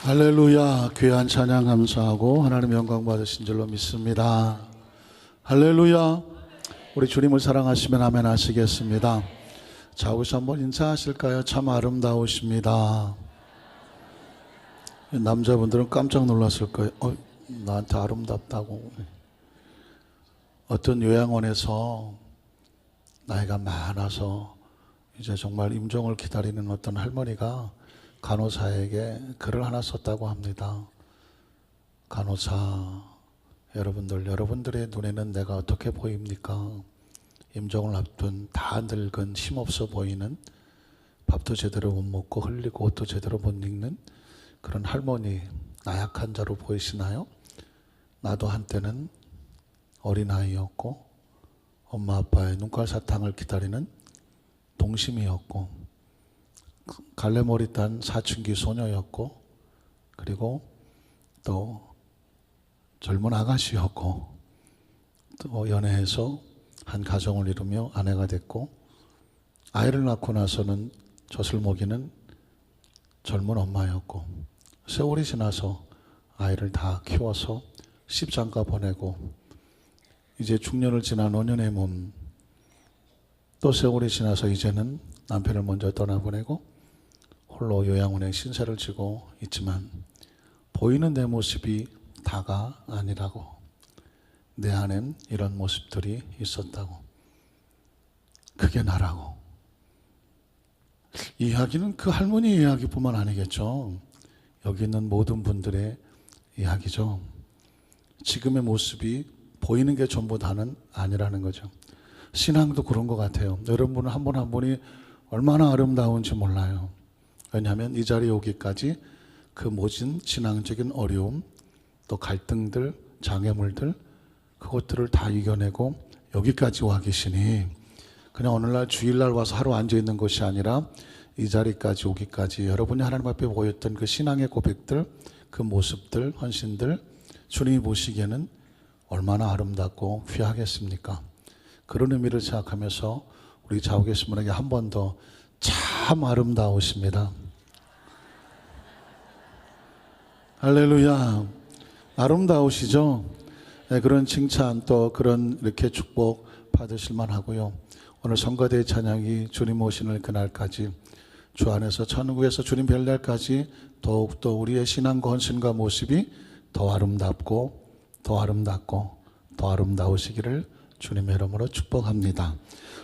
할렐루야. 귀한 찬양 감사하고 하나님 영광 받으신 줄로 믿습니다. 할렐루야. 우리 주님을 사랑하시면 아멘 하시겠습니다. 자, 여기서 한번 인사하실까요? 참 아름다우십니다. 남자분들은 깜짝 놀랐을 거예요. 나한테 아름답다고. 어떤 요양원에서 나이가 많아서 이제 정말 임종을 기다리는 어떤 할머니가 간호사에게 글을 하나 썼다고 합니다. 간호사 여러분들, 여러분들의 눈에는 내가 어떻게 보입니까? 임종을 앞둔 다 늙은 힘없어 보이는, 밥도 제대로 못 먹고 흘리고 옷도 제대로 못 입는 그런 할머니, 나약한 자로 보이시나요? 나도 한때는 어린아이였고 엄마 아빠의 눈깔 사탕을 기다리는 동심이었고 갈래머리 딴 사춘기 소녀였고, 그리고 또 젊은 아가씨였고, 또 연애해서 한 가정을 이루며 아내가 됐고, 아이를 낳고 나서는 젖을 먹이는 젊은 엄마였고, 세월이 지나서 아이를 다 키워서 십장가 보내고, 이제 중년을 지난 5년의 몸, 또 세월이 지나서 이제는 남편을 먼저 떠나보내고 홀로 요양원에 신세를 지고 있지만 보이는 내 모습이 다가 아니라고, 내 안엔 이런 모습들이 있었다고, 그게 나라고. 이 이야기는 그 할머니 이야기뿐만 아니겠죠. 여기 있는 모든 분들의 이야기죠. 지금의 모습이 보이는 게 전부 다는 아니라는 거죠. 신앙도 그런 것 같아요. 여러분은 한 분 한 분이 얼마나 아름다운지 몰라요. 왜냐하면 이 자리에 오기까지 그 모진 신앙적인 어려움, 또 갈등들, 장애물들, 그것들을 다 이겨내고 여기까지 와 계시니, 그냥 오늘날 주일날 와서 하루 앉아 있는 것이 아니라 이 자리까지 오기까지 여러분이 하나님 앞에 보였던 그 신앙의 고백들, 그 모습들, 헌신들, 주님이 보시기에는 얼마나 아름답고 귀하겠습니까? 그런 의미를 생각하면서 우리 좌우 계신 분에게 한 번 더 참 아름다우십니다. 할렐루야. 아름다우시죠? 네, 그런 칭찬, 또 그런 이렇게 축복 받으실 만하고요. 오늘 성가대의 찬양이 주님 오시는 그날까지, 주 안에서 천국에서 주님 뵐 날까지 더욱더 우리의 신앙과 헌신과 모습이 더 아름답고 더 아름답고 더 아름다우시기를 주님의 이름으로 축복합니다.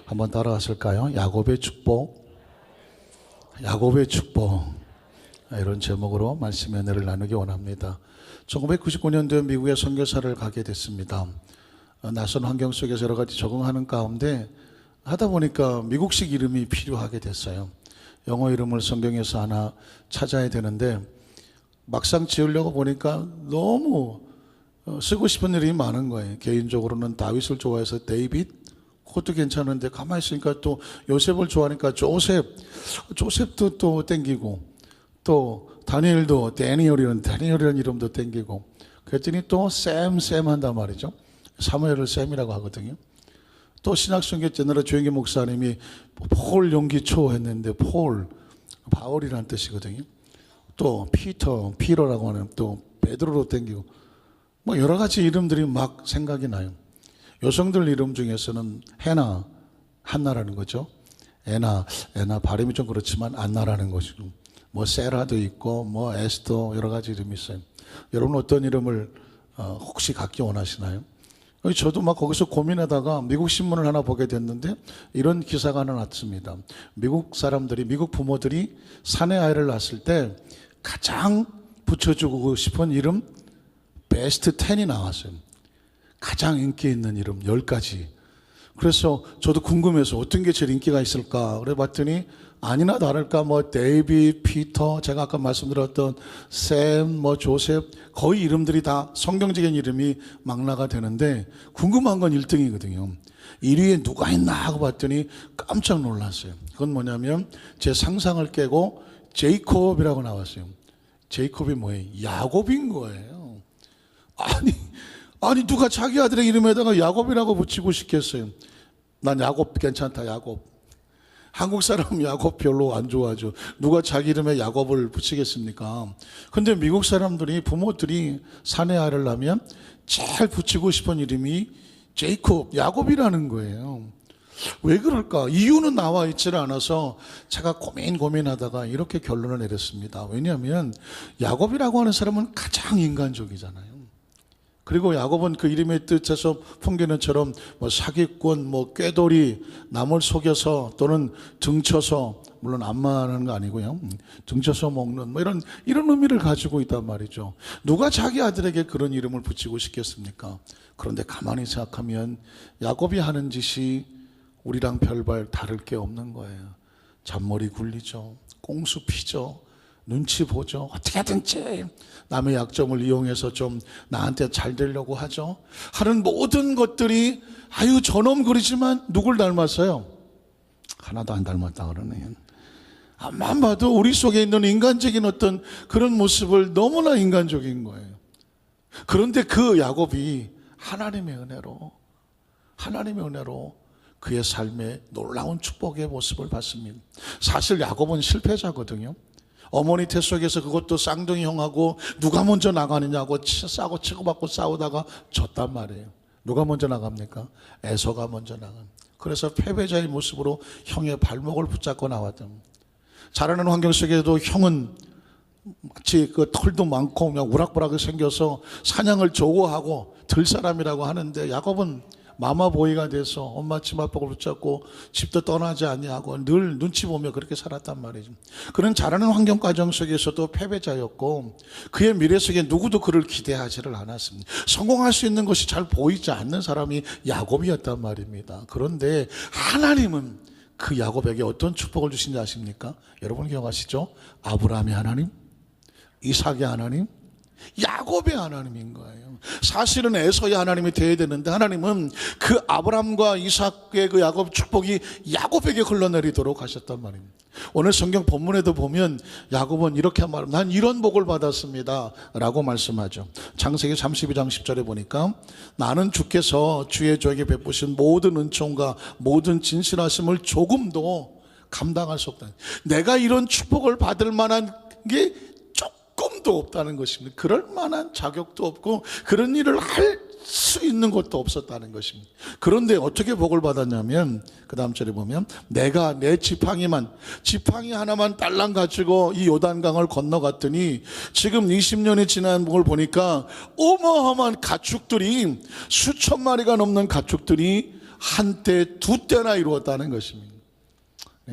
한번 따라하실까요? 야곱의 축복, 야곱의 축복. 이런 제목으로 말씀의 은혜를 나누기 원합니다. 1999년도에 미국에 선교사를 가게 됐습니다. 낯선 환경 속에서 여러 가지 적응하는 가운데 하다 보니까 미국식 이름이 필요하게 됐어요. 영어 이름을 성경에서 하나 찾아야 되는데 막상 지으려고 보니까 너무 쓰고 싶은 이름이 많은 거예요. 개인적으로는 다윗을 좋아해서 데이빗, 그것도 괜찮은데 가만히 있으니까 또 요셉을 좋아하니까 조셉도 또 땡기고, 또 다니엘도 다니엘이라는 이름도 땡기고, 그랬더니 또 샘 한단 말이죠. 사무엘을 샘이라고 하거든요. 또 신학성경 제너럴 조영기 목사님이 폴 용기초 했는데 바울이라는 뜻이거든요. 또 피터라고 하는, 또 베드로로 땡기고, 뭐 여러 가지 이름들이 막 생각이 나요. 여성들 이름 중에서는 한나라는 거죠. 에나 발음이 좀 그렇지만 안나라는 것이고, 뭐 세라도 있고 뭐 에스더, 여러 가지 이름이 있어요. 여러분 어떤 이름을 혹시 갖기 원하시나요? 저도 막 거기서 고민하다가 미국 신문을 하나 보게 됐는데 이런 기사가 하나 났습니다. 미국 부모들이 사내 아이를 낳았을 때 가장 붙여주고 싶은 이름 베스트 10이 나왔어요. 가장 인기 있는 이름 10가지. 그래서 저도 궁금해서 어떤 게 제일 인기가 있을까 그래 봤더니 아니나 다를까 뭐 데이빗, 피터, 제가 아까 말씀드렸던 샘, 뭐 조셉, 거의 이름들이 다 성경적인 이름이 망라가 되는데 궁금한 건 1등이거든요. 1위에 누가 있나 하고 봤더니 깜짝 놀랐어요. 그건 뭐냐면 제 상상을 깨고 제이콥이라고 나왔어요. 제이콥이 뭐예요? 야곱인 거예요. 아니 누가 자기 아들의 이름에다가 야곱이라고 붙이고 싶겠어요. 난 야곱 괜찮다, 야곱. 한국 사람 야곱 별로 안 좋아하죠. 누가 자기 이름에 야곱을 붙이겠습니까? 근데 미국 사람들이, 부모들이 사내 아이를 낳으면 제일 붙이고 싶은 이름이 제이콥, 야곱이라는 거예요. 왜 그럴까? 이유는 나와 있지를 않아서 제가 고민하다가 이렇게 결론을 내렸습니다. 왜냐하면 야곱이라고 하는 사람은 가장 인간적이잖아요. 그리고 야곱은 그 이름의 뜻에서 풍기는처럼 뭐 사기꾼, 뭐 꾀돌이, 남을 속여서 또는 등쳐서, 물론 안마하는 거 아니고요, 등쳐서 먹는 뭐 이런 의미를 가지고 있단 말이죠. 누가 자기 아들에게 그런 이름을 붙이고 싶겠습니까? 그런데 가만히 생각하면 야곱이 하는 짓이 우리랑 별반 다를 게 없는 거예요. 잔머리 굴리죠, 꽁수 피죠, 눈치 보죠. 어떻게든지 남의 약점을 이용해서 좀 나한테 잘 되려고 하죠. 하는 모든 것들이 아유 저놈 그러지만 누굴 닮았어요? 하나도 안 닮았다 그러네요. 앞만 봐도 우리 속에 있는 인간적인 어떤 그런 모습을 너무나 인간적인 거예요. 그런데 그 야곱이 하나님의 은혜로 그의 삶에 놀라운 축복의 모습을 봤습니다. 사실 야곱은 실패자거든요. 어머니 태 속에서 그것도 쌍둥이 형하고 누가 먼저 나가느냐고 싸고 치고받고 싸우다가 졌단 말이에요. 누가 먼저 나갑니까? 에서가 먼저 나갑니다. 그래서 패배자의 모습으로 형의 발목을 붙잡고 나왔던, 자라는 환경 속에도 형은 마치 그 털도 많고 그냥 우락부락하게 생겨서 사냥을 조고하고 들사람이라고 하는데, 야곱은 마마보이가 돼서 엄마 치마복을 붙잡고 집도 떠나지 아니하고 늘 눈치 보며 그렇게 살았단 말이죠. 그런 자라는 환경 과정 속에서도 패배자였고 그의 미래 속에 누구도 그를 기대하지를 않았습니다. 성공할 수 있는 것이 잘 보이지 않는 사람이 야곱이었단 말입니다. 그런데 하나님은 그 야곱에게 어떤 축복을 주신지 아십니까? 여러분 기억하시죠? 아브라함의 하나님, 이삭의 하나님, 야곱의 하나님인 거예요. 사실은 에서의 하나님이 되어야 되는데 하나님은 그 아브라함과 이삭의 그 야곱 축복이 야곱에게 흘러내리도록 하셨단 말입니다. 오늘 성경 본문에도 보면 야곱은 이렇게 말합니다. 난 이런 복을 받았습니다 라고 말씀하죠. 창세기 32장 10절에 보니까 나는 주께서 주의 저에게 베푸신 모든 은총과 모든 진실하심을 조금도 감당할 수 없다. 내가 이런 축복을 받을 만한 게 조금도 없다는 것입니다. 그럴 만한 자격도 없고 그런 일을 할 수 있는 것도 없었다는 것입니다. 그런데 어떻게 복을 받았냐면 그 다음 절에 보면 내가 내 지팡이 하나만 딸랑 가지고 이 요단강을 건너갔더니 지금 20년이 지난 걸 보니까 어마어마한 가축들이, 수천 마리가 넘는 가축들이 한때 두 때나 이루었다는 것입니다.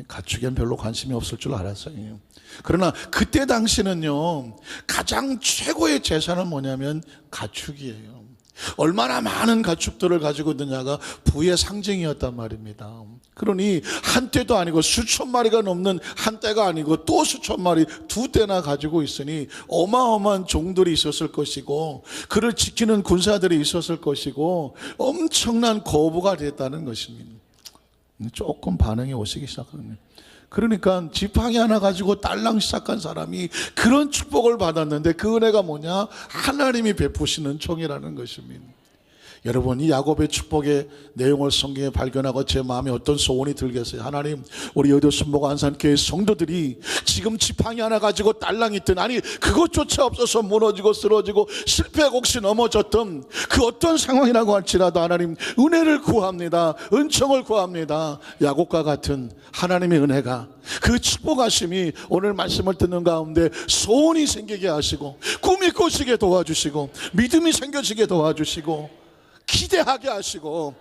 가축엔 별로 관심이 없을 줄 알았어요. 그러나 그때 당시는요, 가장 최고의 재산은 뭐냐면 가축이에요. 얼마나 많은 가축들을 가지고 있느냐가 부의 상징이었단 말입니다. 그러니 한때도 아니고 수천 마리가 넘는 한때가 아니고 또 수천 마리, 두 때나 가지고 있으니 어마어마한 종들이 있었을 것이고 그를 지키는 군사들이 있었을 것이고 엄청난 거부가 됐다는 것입니다. 조금 반응이 오시기 시작하네요. 그러니까 지팡이 하나 가지고 딸랑 시작한 사람이 그런 축복을 받았는데 그 은혜가 뭐냐? 하나님이 베푸시는 총이라는 것입니다. 여러분, 이 야곱의 축복의 내용을 성경에 발견하고 제 마음에 어떤 소원이 들겠어요? 하나님, 우리 여의도 순복 안산교회 성도들이 지금 지팡이 하나 가지고 딸랑 있든, 아니 그것조차 없어서 무너지고 쓰러지고 실패하고 혹시 넘어졌던 그 어떤 상황이라고 할지라도 하나님 은혜를 구합니다. 은총을 구합니다. 야곱과 같은 하나님의 은혜가, 그 축복하심이 오늘 말씀을 듣는 가운데 소원이 생기게 하시고 꿈이 꾸시게 도와주시고 믿음이 생겨지게 도와주시고 기대하게 하시고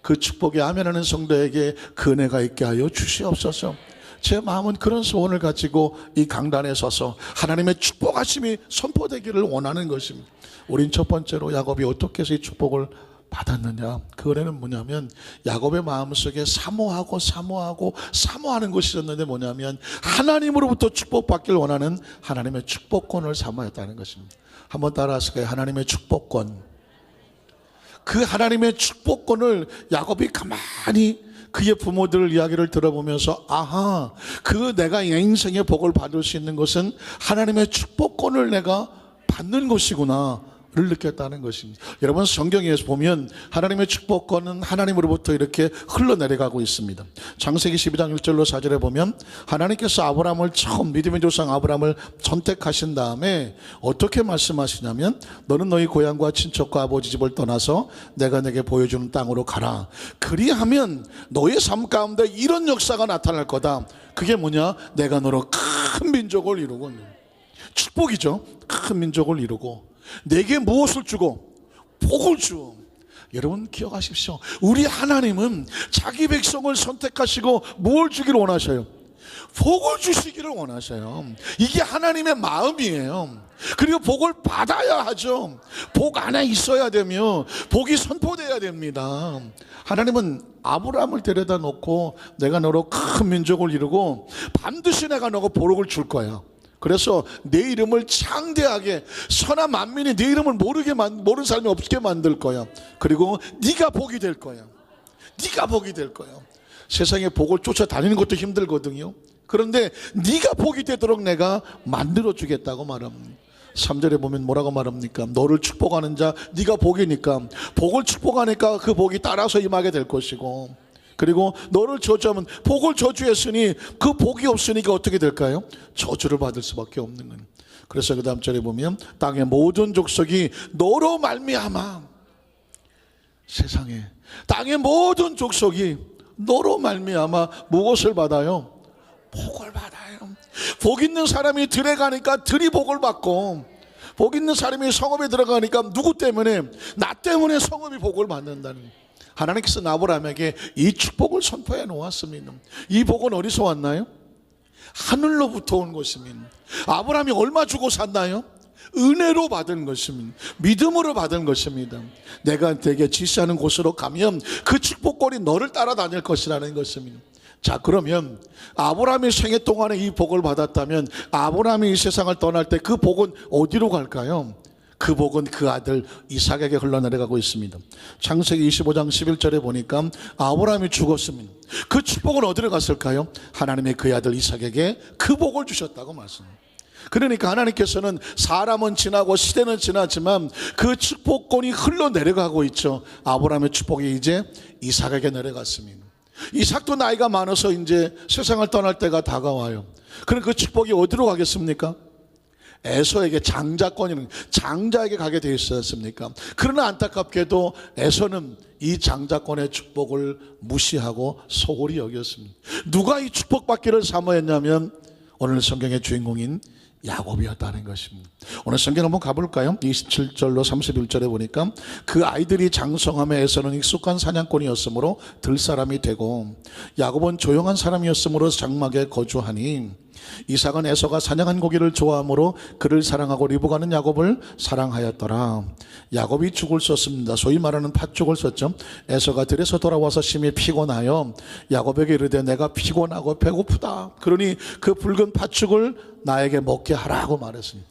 그 축복에 아멘하는 성도에게 그 은혜가 있게 하여 주시옵소서. 제 마음은 그런 소원을 가지고 이 강단에 서서 하나님의 축복하심이 선포되기를 원하는 것입니다. 우린 첫 번째로 야곱이 어떻게 해서 이 축복을 받았느냐, 그 은혜는 뭐냐면 야곱의 마음속에 사모하는 것이 있었는데 뭐냐면 하나님으로부터 축복받길 원하는 하나님의 축복권을 사모했다는 것입니다. 한번 따라하실까요? 하나님의 축복권. 그 하나님의 축복권을 야곱이 가만히 그의 부모들 이야기를 들어보면서 아하, 그 내가 인생의 복을 받을 수 있는 것은 하나님의 축복권을 내가 받는 것이구나 느꼈다는 것입니다. 여러분, 성경에서 보면 하나님의 축복권은 하나님으로부터 이렇게 흘러내려가고 있습니다. 창세기 12장 1절로 4절에 보면 하나님께서 아브라함을 처음 믿음의 조상 아브라함을 선택하신 다음에 어떻게 말씀하시냐면, 너는 너희 고향과 친척과 아버지 집을 떠나서 내가 내게 보여주는 땅으로 가라. 그리하면 너의 삶 가운데 이런 역사가 나타날 거다. 그게 뭐냐? 내가 너로 큰 민족을 이루고, 축복이죠. 큰 민족을 이루고 내게 무엇을 주고? 복을 주. 여러분 기억하십시오. 우리 하나님은 자기 백성을 선택하시고 뭘 주기를 원하셔요? 복을 주시기를 원하셔요. 이게 하나님의 마음이에요. 그리고 복을 받아야 하죠. 복 안에 있어야 되며 복이 선포돼야 됩니다. 하나님은 아브라함을 데려다 놓고 내가 너로 큰 민족을 이루고 반드시 내가 너가 복을 줄 거야. 그래서 내 이름을 창대하게, 선한 만민이 내 이름을 모르는 사람이 없게 만들 거야. 그리고 네가 복이 될 거야. 네가 복이 될 거야. 세상에 복을 쫓아다니는 것도 힘들거든요. 그런데 네가 복이 되도록 내가 만들어 주겠다고 말합니다. 3절에 보면 뭐라고 말합니까? 너를 축복하는 자, 네가 복이니까, 복을 축복하니까 그 복이 따라서 임하게 될 것이고, 그리고 너를 저주하면 복을 저주했으니 그 복이 없으니까 어떻게 될까요? 저주를 받을 수밖에 없는 거예요. 그래서 그 다음 절에 보면 땅의 모든 족속이 너로 말미암아, 세상에 땅의 모든 족속이 너로 말미암아 무엇을 받아요? 복을 받아요. 복 있는 사람이 들에 가니까 들이 복을 받고, 복 있는 사람이 성읍에 들어가니까 누구 때문에? 나 때문에 성읍이 복을 받는다는 거예요. 하나님께서 아브라함에게 이 축복을 선포해 놓았습니다. 이 복은 어디서 왔나요? 하늘로부터 온 것입니다. 아브라함이 얼마 주고 샀나요? 은혜로 받은 것입니다. 믿음으로 받은 것입니다. 내가 내게 지시하는 곳으로 가면 그 축복권이 너를 따라다닐 것이라는 것입니다. 자, 그러면 아브라함이 생애 동안에 이 복을 받았다면 아브라함이 이 세상을 떠날 때 그 복은 어디로 갈까요? 그 복은 그 아들 이삭에게 흘러내려가고 있습니다. 창세기 25장 11절에 보니까 아브라함이 죽었습니다. 그 축복은 어디로 갔을까요? 하나님이 그 아들 이삭에게 그 복을 주셨다고 말씀합니다. 그러니까 하나님께서는 사람은 지나고 시대는 지나지만 그 축복권이 흘러내려가고 있죠. 아브라함의 축복이 이제 이삭에게 내려갔습니다. 이삭도 나이가 많아서 이제 세상을 떠날 때가 다가와요. 그럼 그 축복이 어디로 가겠습니까? 에서에게, 장자권이는 장자에게 가게 되어 있지 않습니까? 그러나 안타깝게도 에서는 이 장자권의 축복을 무시하고 소홀히 여겼습니다. 누가 이 축복받기를 사모했냐면 오늘 성경의 주인공인 야곱이었다는 것입니다. 오늘 성경 한번 가볼까요? 27절로 31절에 보니까 그 아이들이 장성함에 에서는 익숙한 사냥꾼이었으므로 들사람이 되고 야곱은 조용한 사람이었으므로 장막에 거주하니 이삭은 에서가 사냥한 고기를 좋아하므로 그를 사랑하고 리브가는 야곱을 사랑하였더라. 야곱이 죽을 썼습니다. 소위 말하는 팥죽을 썼죠. 에서가 들에서 돌아와서 심히 피곤하여 야곱에게 이르되 내가 피곤하고 배고프다. 그러니 그 붉은 팥죽을 나에게 먹게 하라고 말했습니다.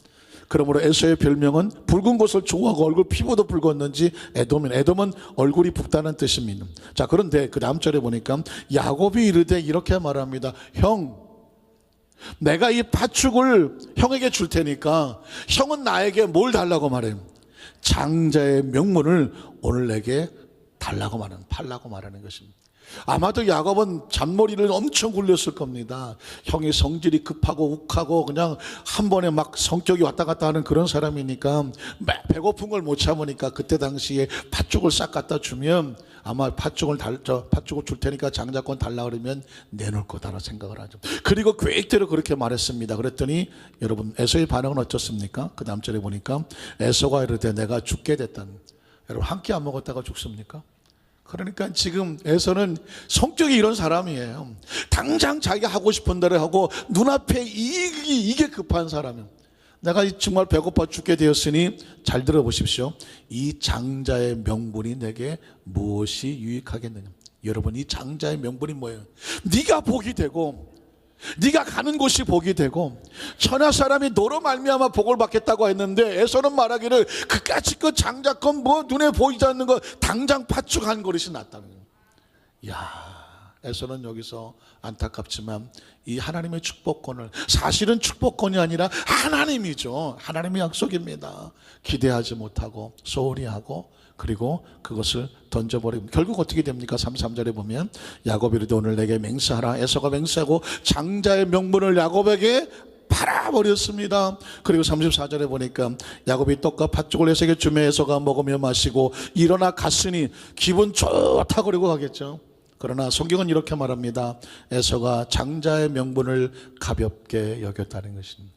그러므로 에서의 별명은 붉은 것을 좋아하고 얼굴 피부도 붉었는지 에돔인, 에돔은 얼굴이 붉다는 뜻입니다. 자, 그런데 그 다음 절에 보니까 야곱이 이르되 이렇게 말합니다. 형, 내가 이 팥죽을 형에게 줄 테니까 형은 나에게 뭘 달라고 말해요? 장자의 명분을 오늘 내게 달라고 팔라고 말하는 것입니다. 아마도 야곱은 잔머리를 엄청 굴렸을 겁니다. 형이 성질이 급하고 욱하고 그냥 한 번에 막 성격이 왔다 갔다 하는 그런 사람이니까 배고픈 걸 못 참으니까 그때 당시에 팥죽을 싹 갖다 주면 아마 팥죽을 줄 테니까 장자권 달라 그러면 내놓을 거다라고 생각을 하죠. 그리고 계획대로 그렇게 말했습니다. 그랬더니 여러분 에서의 반응은 어떻습니까? 그 다음 절에 보니까 에서가 이르되 내가 죽게 됐다는. 여러분 한 끼 안 먹었다가 죽습니까? 그러니까 지금 에서는 성격이 이런 사람이에요. 당장 자기가 하고 싶은 대로 하고 눈앞에 이게 급한 사람이에요. 내가 정말 배고파 죽게 되었으니 잘 들어보십시오. 이 장자의 명분이 내게 무엇이 유익하겠느냐. 여러분 이 장자의 명분이 뭐예요? 네가 복이 되고 네가 가는 곳이 복이 되고 천하 사람이 너로 말미암아 복을 받겠다고 했는데 에서는 말하기를 그까짓 그 장자권 뭐 눈에 보이지 않는 거 당장 팥죽 한 그릇이 낫다는 거예요. 야, 에서는 여기서 안타깝지만 이 하나님의 축복권을, 사실은 축복권이 아니라 하나님이죠. 하나님의 약속입니다. 기대하지 못하고 소홀히 하고 그리고 그것을 던져버리고 결국 어떻게 됩니까? 33절에 보면 야곱이 이르되 오늘 내게 맹세하라. 에서가 맹세하고 장자의 명분을 야곱에게 팔아버렸습니다. 그리고 34절에 보니까 야곱이 떡과 팥죽을 에서에게 주매 에서가 먹으며 마시고 일어나 갔으니 기분 좋다 그러고 가겠죠. 그러나 성경은 이렇게 말합니다. 에서가 장자의 명분을 가볍게 여겼다는 것입니다.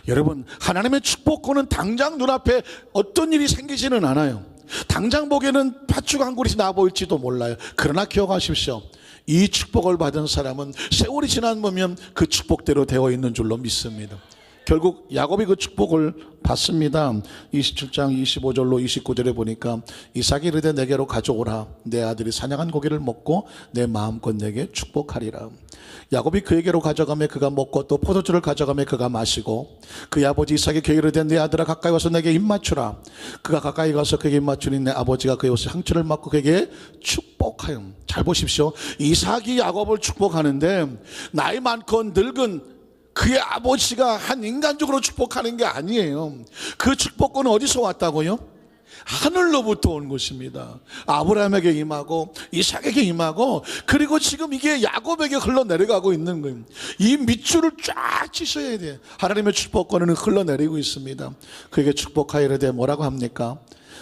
여러분, 하나님의 축복권은 당장 눈앞에 어떤 일이 생기지는 않아요. 당장 보기에는 팥죽 한 그릇이 나 보일지도 몰라요. 그러나 기억하십시오. 이 축복을 받은 사람은 세월이 지나면 그 축복대로 되어 있는 줄로 믿습니다. 결국 야곱이 그 축복을 받습니다. 27장 25절로 29절에 보니까 이삭이 이르되 내게로 가져오라. 내 아들이 사냥한 고기를 먹고 내 마음껏 내게 축복하리라. 야곱이 그에게로 가져가며 그가 먹고 또 포도주를 가져가며 그가 마시고 그의 아버지 이삭이 그에게 이르되 내 아들아 가까이 와서 내게 입 맞추라. 그가 가까이 가서 그에게 입 맞추니 내 아버지가 그의 옷에 상처를 맞고 그에게 축복하여. 잘 보십시오. 이삭이 야곱을 축복하는데 나이 많고 늙은 그의 아버지가 한 인간적으로 축복하는 게 아니에요. 그 축복권은 어디서 왔다고요? 하늘로부터 온 것입니다. 아브라함에게 임하고 이삭에게 임하고 그리고 지금 이게 야곱에게 흘러내려가고 있는 거예요. 이 밑줄을 쫙 치셔야 돼요. 하나님의 축복권은 흘러내리고 있습니다. 그에게 축복하여 이르되 뭐라고 합니까?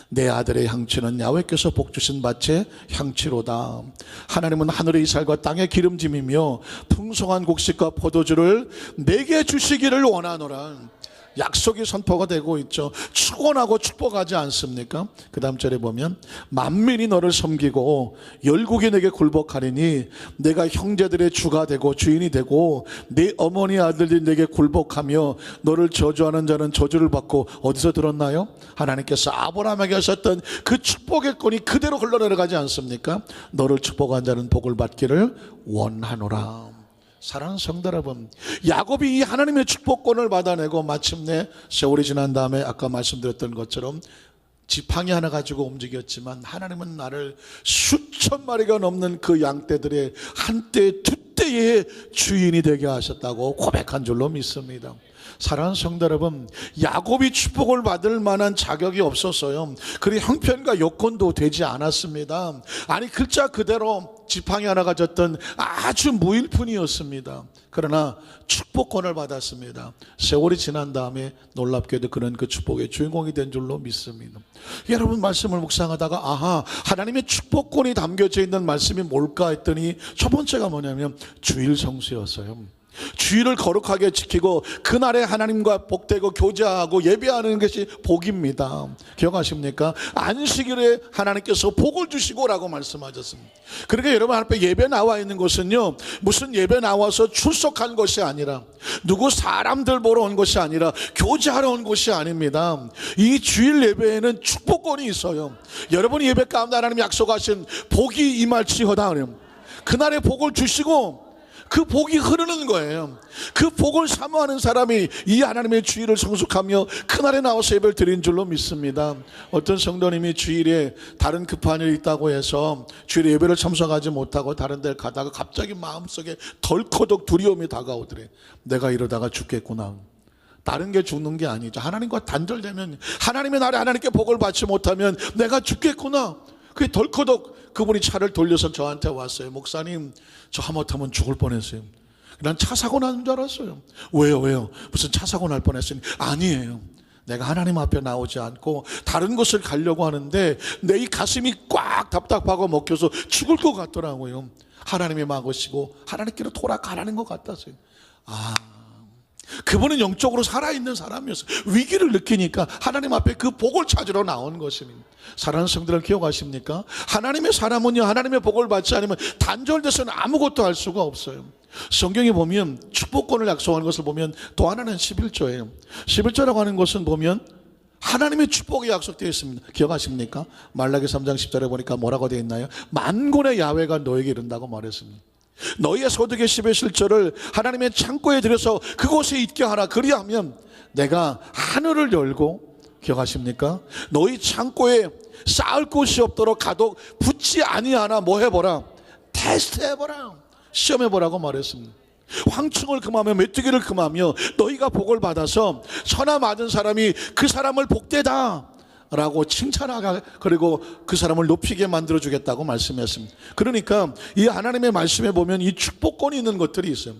내 아들의 향취는 야훼께서 복주신 밭의 향취로다. 하나님은 하늘의 이슬과 땅의 기름짐이며 풍성한 곡식과 포도주를 내게 주시기를 원하노라. 약속이 선포가 되고 있죠. 축원하고 축복하지 않습니까? 그 다음 절에 보면 만민이 너를 섬기고 열국이 내게 굴복하리니 내가 형제들의 주가 되고 주인이 되고 네 어머니 아들들이 내게 굴복하며 너를 저주하는 자는 저주를 받고. 어디서 들었나요? 하나님께서 아브라함에게 하셨던 그 축복의 권이 그대로 흘러내려가지 않습니까? 너를 축복한 자는 복을 받기를 원하노라. 사랑하는 성도 여러분, 야곱이 이 하나님의 축복권을 받아내고 마침내 세월이 지난 다음에 아까 말씀드렸던 것처럼 지팡이 하나 가지고 움직였지만 하나님은 나를 수천 마리가 넘는 그 양떼들의 한때 두 때의 주인이 되게 하셨다고 고백한 줄로 믿습니다. 사랑하는 성도 여러분, 야곱이 축복을 받을 만한 자격이 없었어요. 그리 형편과 여건도 되지 않았습니다. 아니 글자 그대로 지팡이 하나 가졌던 아주 무일푼이었습니다. 그러나 축복권을 받았습니다. 세월이 지난 다음에 놀랍게도 그는 그 축복의 주인공이 된 줄로 믿습니다. 여러분, 말씀을 묵상하다가 아하, 하나님의 축복권이 담겨져 있는 말씀이 뭘까 했더니 첫 번째가 뭐냐면 주일 성수였어요. 주일을 거룩하게 지키고 그날에 하나님과 복되고 교제하고 예배하는 것이 복입니다. 기억하십니까? 안식일에 하나님께서 복을 주시고라고 말씀하셨습니다. 그러니까 여러분 앞에 예배 나와 있는 것은요, 무슨 예배 나와서 출석한 것이 아니라 누구 사람들 보러 온 것이 아니라 교제하러 온 것이 아닙니다. 이 주일 예배에는 축복권이 있어요. 여러분이 예배 가운데 하나님 약속하신 복이 임할지어다. 그날의 복을 주시고 그 복이 흐르는 거예요. 그 복을 사모하는 사람이 이 하나님의 주일을 성숙하며 그날에 나와서 예배를 드린 줄로 믿습니다. 어떤 성도님이 주일에 다른 급한 일이 있다고 해서 주일에 예배를 참석하지 못하고 다른 데를 가다가 갑자기 마음속에 덜커덕 두려움이 다가오더래. 내가 이러다가 죽겠구나. 다른 게 죽는 게 아니죠. 하나님과 단절되면, 하나님의 날에 하나님께 복을 받지 못하면 내가 죽겠구나. 그게 덜커덕 그분이 차를 돌려서 저한테 왔어요. 목사님, 저 하마터면 죽을 뻔했어요. 난 차 사고 나는 줄 알았어요. 왜요? 무슨 차 사고 날 뻔했으니? 아니에요. 내가 하나님 앞에 나오지 않고 다른 곳을 가려고 하는데 내 이 가슴이 꽉 답답하고 먹혀서 죽을 것 같더라고요. 하나님이 막으시고 하나님께로 돌아가라는 것 같았어요. 그분은 영적으로 살아있는 사람이었어요. 위기를 느끼니까 하나님 앞에 그 복을 찾으러 나온 것입니다. 사랑하는 성도들 기억하십니까? 하나님의 사람은요, 하나님의 복을 받지 않으면 단절돼서는 아무것도 할 수가 없어요. 성경에 보면 축복권을 약속하는 것을 보면 또 하나는 11조예요 11조라고 하는 것은 보면 하나님의 축복이 약속되어 있습니다. 기억하십니까? 말라기 3장 10절에 보니까 뭐라고 되어 있나요? 만군의 야훼가 너에게 이른다고 말했습니다. 너희의 소득의 10의 실절을 하나님의 창고에 들여서 그곳에 있게 하라. 그리하면 내가 하늘을 열고, 기억하십니까? 너희 창고에 쌓을 곳이 없도록 가독 붙지 아니하나 뭐 해보라? 테스트 해보라. 시험해 보라고 말했습니다. 황충을 금하며 메뚜기를 금하며 너희가 복을 받아서 천하 많은 사람이 그 사람을 복되다 라고 칭찬하게, 그리고 그 사람을 높이게 만들어 주겠다고 말씀했습니다. 그러니까 이 하나님의 말씀에 보면 이 축복권이 있는 것들이 있어요.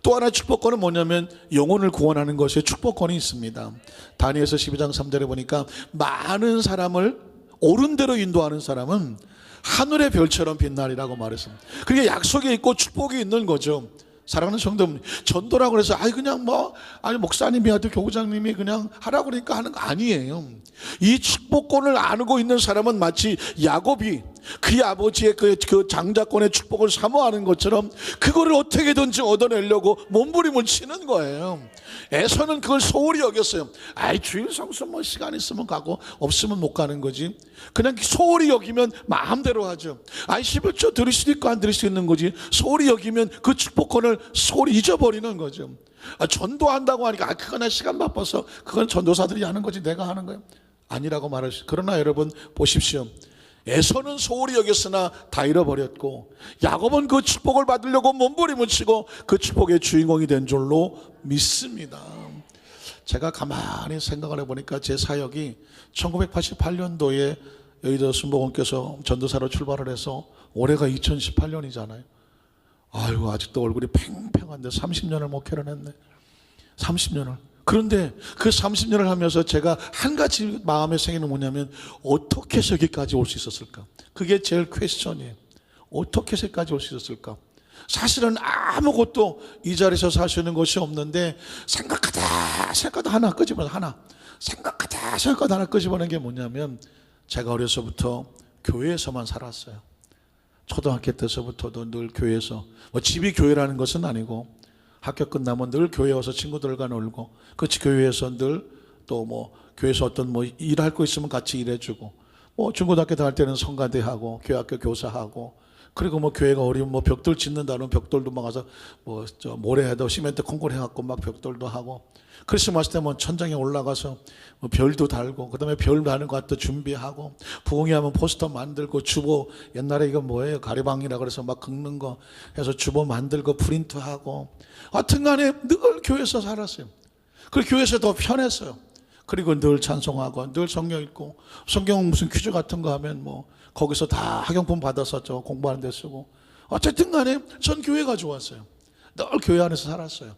또 하나 축복권은 뭐냐면 영혼을 구원하는 것에 축복권이 있습니다. 다니엘서 12장 3절에 보니까 많은 사람을 옳은 대로 인도하는 사람은 하늘의 별처럼 빛나리라고 말했습니다. 그게 약속이 있고 축복이 있는 거죠. 사랑하는 성도님, 전도라고 해서 그냥 목사님이라도 교구장님이 그냥 하라고 그러니까 하는 거 아니에요. 이 축복권을 안고 있는 사람은 마치 야곱이 그의 아버지의 그 장자권의 축복을 사모하는 것처럼 그거를 어떻게든지 얻어내려고 몸부림을 치는 거예요. 에서는 그걸 소홀히 여겼어요. 주일 성수 시간 있으면 가고 없으면 못 가는 거지. 그냥 소홀히 여기면 마음대로 하죠. 11조 드릴 수도 있고 안 드릴 수 있는 거지. 소홀히 여기면 그 축복권을 소홀히 잊어버리는 거죠. 전도한다고 하니까 그거 나 시간 바빠서 그건 전도사들이 하는 거지 내가 하는 거예요. 아니라고 말하시죠. 그러나 여러분 보십시오. 에서는 소홀히 여겼으나 다 잃어버렸고 야곱은 그 축복을 받으려고 몸부림을 치고 그 축복의 주인공이 된 줄로 믿습니다. 제가 가만히 생각을 해보니까 제 사역이 1988년도에 여의도 순복음교회에서 전도사로 출발을 해서 올해가 2018년이잖아요. 아직도 얼굴이 팽팽한데 30년을 목회를 했네. 30년을. 그런데 그 30년을 하면서 제가 한 가지 마음에 생기는 뭐냐면 어떻게 해서 여기까지 올 수 있었을까? 그게 제일 퀘스천이에요. 어떻게 해서 여기까지 올 수 있었을까? 사실은 아무것도 이 자리에서 살 수 있는 것이 없는데 생각하다 하나 끄집어내서 생각하다 하나 끄집어낸 게 뭐냐면 제가 어려서부터 교회에서만 살았어요. 초등학교 때서부터도 늘 교회에서 집이 교회라는 것은 아니고 학교 끝나면 늘 교회에 와서 친구들과 놀고 그 교회에서 늘 또 교회에서 어떤 일할 거 있으면 같이 일해주고 중고등학교 다닐 때는 성가대하고 교회학교 교사하고 그리고 교회가 어려운 벽돌 짓는다는 벽돌도 막 가서 모래에다 시멘트 콩고리 해갖고 막 벽돌도 하고 크리스마스 때 천장에 올라가서 별도 달고 그다음에 별 다는 거 갖다 준비하고 부흥회하면 포스터 만들고 주보 옛날에 이거 뭐예요 가리방이라 그래서 막 긁는 거 해서 주보 만들고 프린트하고 하여튼간에 늘 교회에서 살았어요. 그리고 교회에서 더 편했어요. 그리고 늘 찬송하고 늘 성경 읽고 성경 무슨 퀴즈 같은 거 하면 거기서 다 학용품 받아서 공부하는 데 쓰고 어쨌든 간에 전 교회가 좋았어요. 늘 교회 안에서 살았어요.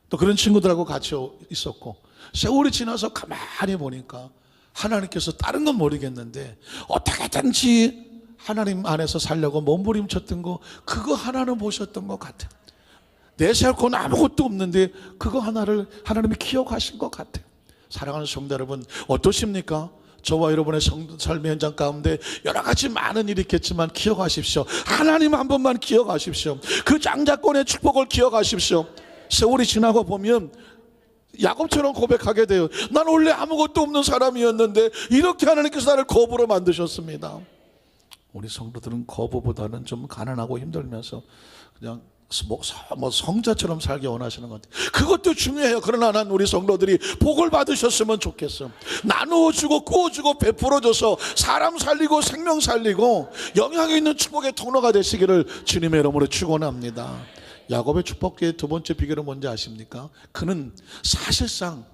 또 그런 친구들하고 같이 있었고 세월이 지나서 가만히 보니까 하나님께서 다른 건 모르겠는데 어떻게든지 하나님 안에서 살려고 몸부림쳤던 거 그거 하나는 보셨던 것 같아요. 내세울 건 아무것도 없는데 그거 하나를 하나님이 기억하신 것 같아요. 사랑하는 성도 여러분 어떠십니까? 저와 여러분의 삶의 현장 가운데 여러 가지 많은 일이 있겠지만 기억하십시오. 하나님 한 번만 기억하십시오. 그 장자권의 축복을 기억하십시오. 세월이 지나고 보면 야곱처럼 고백하게 돼요. 난 원래 아무것도 없는 사람이었는데 이렇게 하나님께서 나를 거부로 만드셨습니다. 우리 성도들은 거부보다는 좀 가난하고 힘들면서 그냥 성자처럼 살기 원하시는 것 같아요. 그것도 중요해요. 그러나 난 우리 성도들이 복을 받으셨으면 좋겠어. 나누어주고 구워주고 베풀어줘서 사람 살리고 생명 살리고 영향이 있는 축복의 통로가 되시기를 주님의 이름으로 축원합니다. 야곱의 축복의 두 번째 비결은 뭔지 아십니까? 그는 사실상